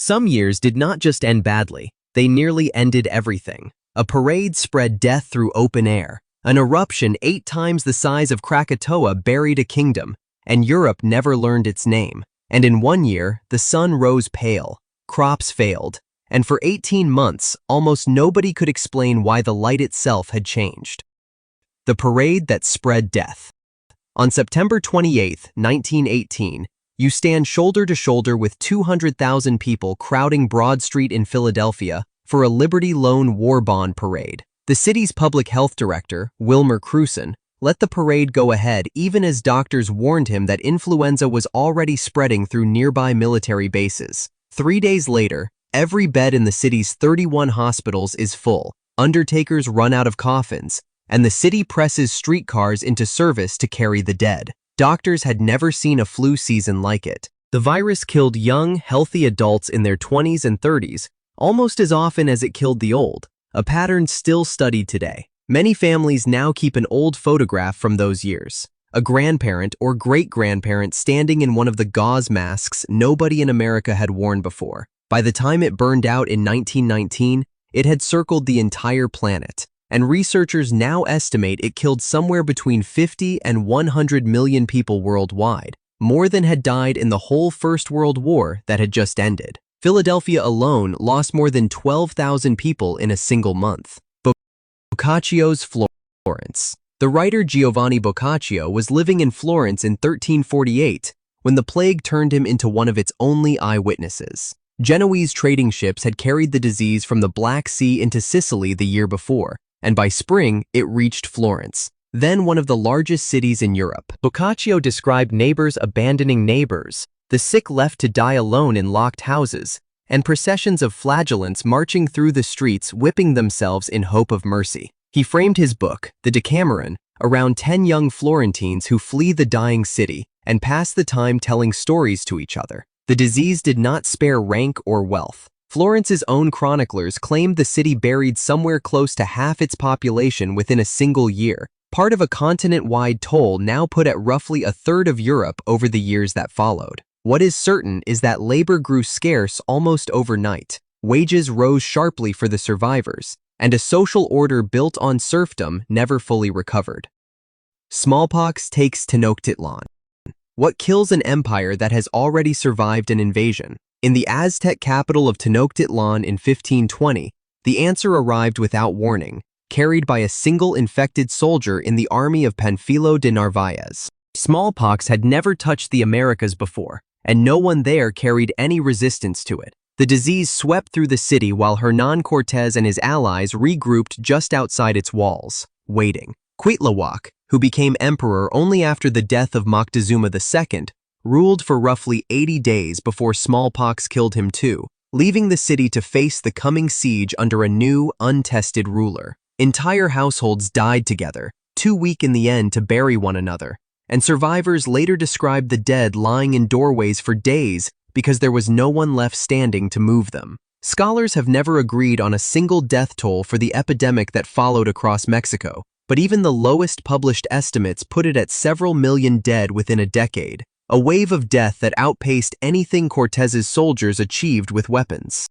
Some years did not just end badly, they nearly ended everything. A parade spread death through open air. An eruption 8 times the size of Krakatoa buried a kingdom, and Europe never learned its name. And in 1 year, the sun rose pale, crops failed, and for 18 months, almost nobody could explain why the light itself had changed. The parade that spread death. On September 28, 1918, you stand shoulder to shoulder with 200,000 people crowding Broad Street in Philadelphia for a Liberty Loan War Bond parade. The city's public health director, Wilmer Cruson, let the parade go ahead even as doctors warned him that influenza was already spreading through nearby military bases. 3 days later, every bed in the city's 31 hospitals is full, undertakers run out of coffins, and the city presses streetcars into service to carry the dead. Doctors had never seen a flu season like it. The virus killed young, healthy adults in their 20s and 30s, almost as often as it killed the old, a pattern still studied today. Many families now keep an old photograph from those years. A grandparent or great-grandparent standing in one of the gauze masks nobody in America had worn before. By the time it burned out in 1919, it had circled the entire planet, and researchers now estimate it killed somewhere between 50 and 100 million people worldwide, more than had died in the whole First World War that had just ended. Philadelphia alone lost more than 12,000 people in a single month. Boccaccio's Florence. The writer Giovanni Boccaccio was living in Florence in 1348 when the plague turned him into one of its only eyewitnesses. Genoese trading ships had carried the disease from the Black Sea into Sicily the year before, and by spring it reached Florence, then one of the largest cities in Europe. Boccaccio described neighbors abandoning neighbors, the sick left to die alone in locked houses, and processions of flagellants marching through the streets whipping themselves in hope of mercy. He framed his book, The Decameron, around 10 young Florentines who flee the dying city and pass the time telling stories to each other. The disease did not spare rank or wealth. Florence's own chroniclers claimed the city buried somewhere close to half its population within a single year, part of a continent-wide toll now put at roughly a third of Europe over the years that followed. What is certain is that labor grew scarce almost overnight. Wages rose sharply for the survivors, and a social order built on serfdom never fully recovered. Smallpox takes Tenochtitlan. What kills an empire that has already survived an invasion? In the Aztec capital of Tenochtitlan in 1520, the answer arrived without warning, carried by a single infected soldier in the army of Panfilo de Narvaez. Smallpox had never touched the Americas before, and no one there carried any resistance to it. The disease swept through the city while Hernan Cortés and his allies regrouped just outside its walls, waiting. Cuitlahuac, who became emperor only after the death of Moctezuma II, ruled for roughly 80 days before smallpox killed him too, leaving the city to face the coming siege under a new, untested ruler. Entire households died together, too weak in the end to bury one another, and survivors later described the dead lying in doorways for days because there was no one left standing to move them. Scholars have never agreed on a single death toll for the epidemic that followed across Mexico, but even the lowest published estimates put it at several million dead within a decade, a wave of death that outpaced anything Cortez's soldiers achieved with weapons.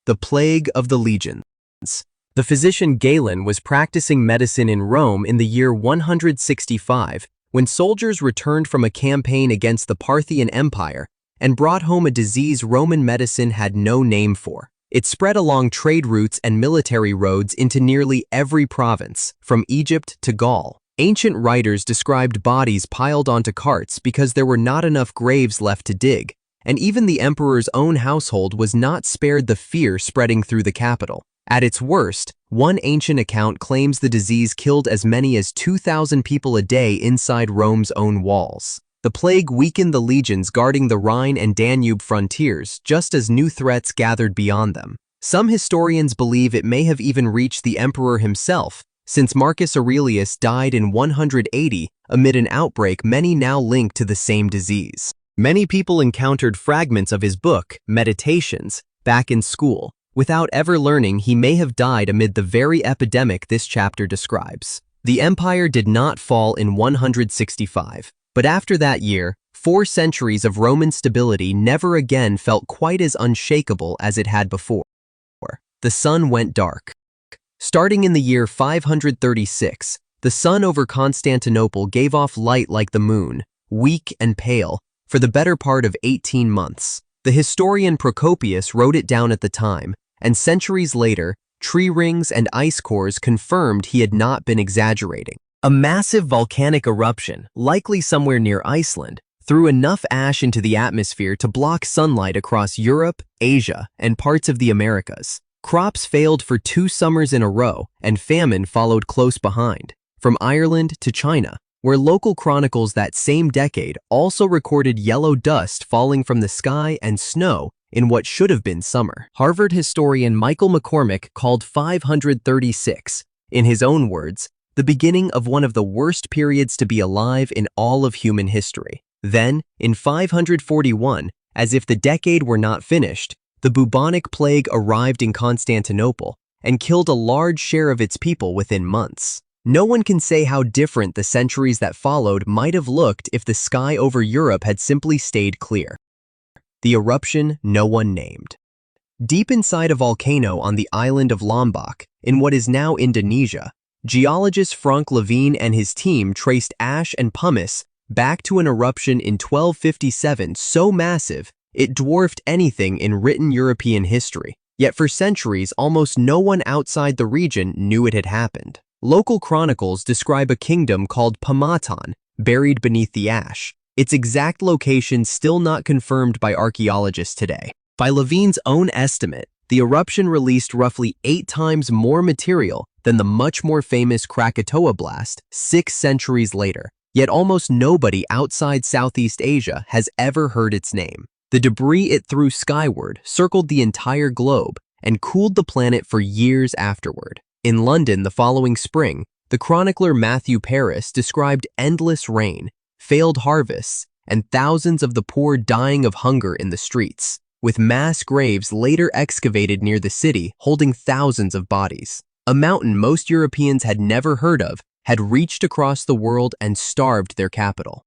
The Plague of the Legions. The physician Galen was practicing medicine in Rome in the year 165 when soldiers returned from a campaign against the Parthian Empire and brought home a disease Roman medicine had no name for. It spread along trade routes and military roads into nearly every province, from Egypt to Gaul. Ancient writers described bodies piled onto carts because there were not enough graves left to dig, and even the emperor's own household was not spared the fear spreading through the capital. At its worst, one ancient account claims the disease killed as many as 2,000 people a day inside Rome's own walls. The plague weakened the legions guarding the Rhine and Danube frontiers just as new threats gathered beyond them. Some historians believe it may have even reached the emperor himself, since Marcus Aurelius died in 180 amid an outbreak many now link to the same disease. Many people encountered fragments of his book, Meditations, back in school, without ever learning he may have died amid the very epidemic this chapter describes. The empire did not fall in 165. But after that year, 4 centuries of Roman stability never again felt quite as unshakable as it had before. The sun went dark. Starting in the year 536, the sun over Constantinople gave off light like the moon, weak and pale, for the better part of 18 months. The historian Procopius wrote it down at the time, and centuries later, tree rings and ice cores confirmed he had not been exaggerating. A massive volcanic eruption, likely somewhere near Iceland, threw enough ash into the atmosphere to block sunlight across Europe, Asia, and parts of the Americas. Crops failed for 2 summers in a row, and famine followed close behind, from Ireland to China, where local chronicles that same decade also recorded yellow dust falling from the sky and snow in what should have been summer. Harvard historian Michael McCormick called 536, in his own words, the beginning of one of the worst periods to be alive in all of human history. Then, in 541, as if the decade were not finished, the bubonic plague arrived in Constantinople and killed a large share of its people within months. No one can say how different the centuries that followed might have looked if the sky over Europe had simply stayed clear. The eruption no one named. Deep inside a volcano on the island of Lombok, in what is now Indonesia, geologist Frank Levine and his team traced ash and pumice back to an eruption in 1257 so massive it dwarfed anything in written European history. Yet for centuries, almost no one outside the region knew it had happened. Local chronicles describe a kingdom called Pamatan, buried beneath the ash, its exact location still not confirmed by archaeologists today. By Levine's own estimate, the eruption released roughly 8 times more material than the much more famous Krakatoa blast 6 centuries later. Yet almost nobody outside Southeast Asia has ever heard its name. The debris it threw skyward circled the entire globe and cooled the planet for years afterward. In London the following spring, the chronicler Matthew Paris described endless rain, failed harvests, and thousands of the poor dying of hunger in the streets, with mass graves later excavated near the city holding thousands of bodies. A mountain most Europeans had never heard of had reached across the world and starved their capital.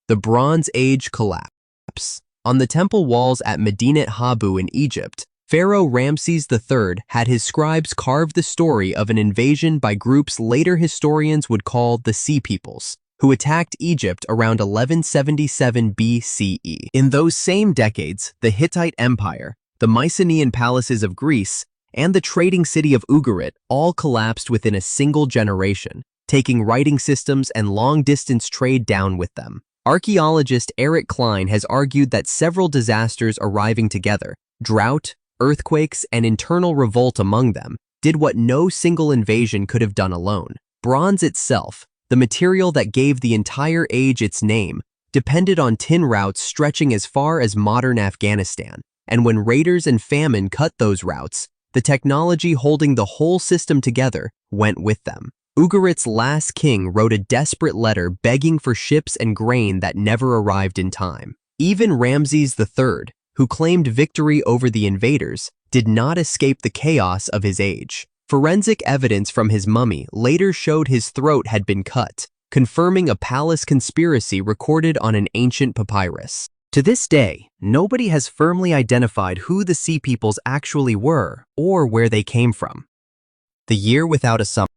The Bronze Age collapse. On the temple walls at Medinet Habu in Egypt, Pharaoh Ramses III had his scribes carve the story of an invasion by groups later historians would call the Sea Peoples, who attacked Egypt around 1177 BCE. In those same decades, the Hittite Empire, the Mycenaean palaces of Greece, and the trading city of Ugarit all collapsed within a single generation, taking writing systems and long-distance trade down with them. Archaeologist Eric Klein has argued that several disasters arriving together, drought, earthquakes, and internal revolt among them, did what no single invasion could have done alone. Bronze itself, the material that gave the entire age its name, depended on tin routes stretching as far as modern Afghanistan, and when raiders and famine cut those routes, the technology holding the whole system together went with them. Ugarit's last king wrote a desperate letter begging for ships and grain that never arrived in time. Even Ramses III, who claimed victory over the invaders, did not escape the chaos of his age. Forensic evidence from his mummy later showed his throat had been cut, confirming a palace conspiracy recorded on an ancient papyrus. To this day, nobody has firmly identified who the Sea Peoples actually were or where they came from. The year without a summer.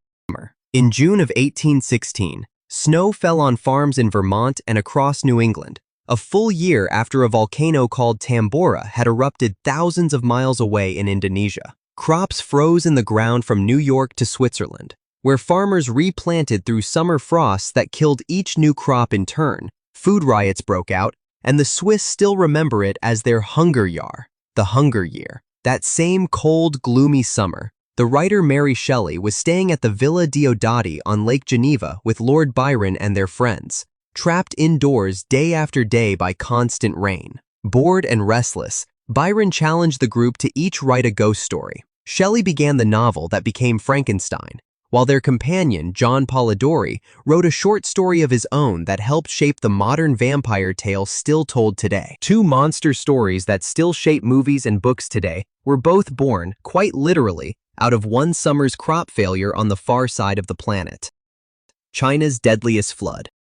In June of 1816, snow fell on farms in Vermont and across New England, a full year after a volcano called Tambora had erupted thousands of miles away in Indonesia. Crops froze in the ground from New York to Switzerland, where farmers replanted through summer frosts that killed each new crop in turn. Food riots broke out, and the Swiss still remember it as their Hungerjahr, the Hunger Year. That same cold, gloomy summer, the writer Mary Shelley was staying at the Villa Diodati on Lake Geneva with Lord Byron and their friends, trapped indoors day after day by constant rain. Bored and restless, Byron challenged the group to each write a ghost story. Shelley began the novel that became Frankenstein, while their companion, John Polidori, wrote a short story of his own that helped shape the modern vampire tale still told today. 2 monster stories that still shape movies and books today were both born, quite literally, out of one summer's crop failure on the far side of the planet. China's deadliest flood.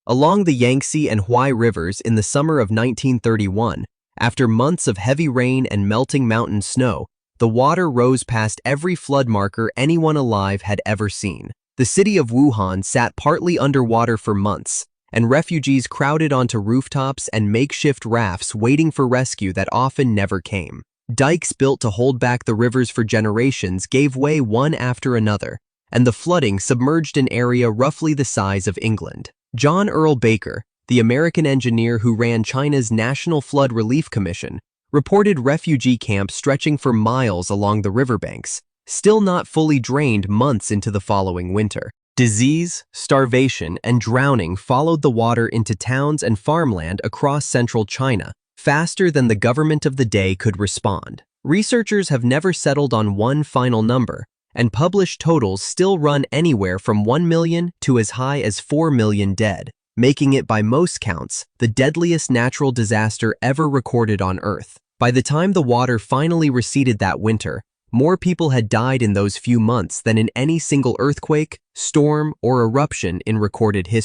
Along the Yangtze and Huai rivers in the summer of 1931, after months of heavy rain and melting mountain snow, the water rose past every flood marker anyone alive had ever seen. The city of Wuhan sat partly underwater for months, and refugees crowded onto rooftops and makeshift rafts waiting for rescue that often never came. Dikes built to hold back the rivers for generations gave way one after another, and the flooding submerged an area roughly the size of England. John Earl Baker, the American engineer who ran China's National Flood Relief Commission, reported refugee camps stretching for miles along the riverbanks, still not fully drained months into the following winter. Disease, starvation, and drowning followed the water into towns and farmland across central China, faster than the government of the day could respond. Researchers have never settled on one final number, and published totals still run anywhere from 1 million to as high as 4 million dead, making it by most counts the deadliest natural disaster ever recorded on Earth. By the time the water finally receded that winter, more people had died in those few months than in any single earthquake, storm, or eruption in recorded history.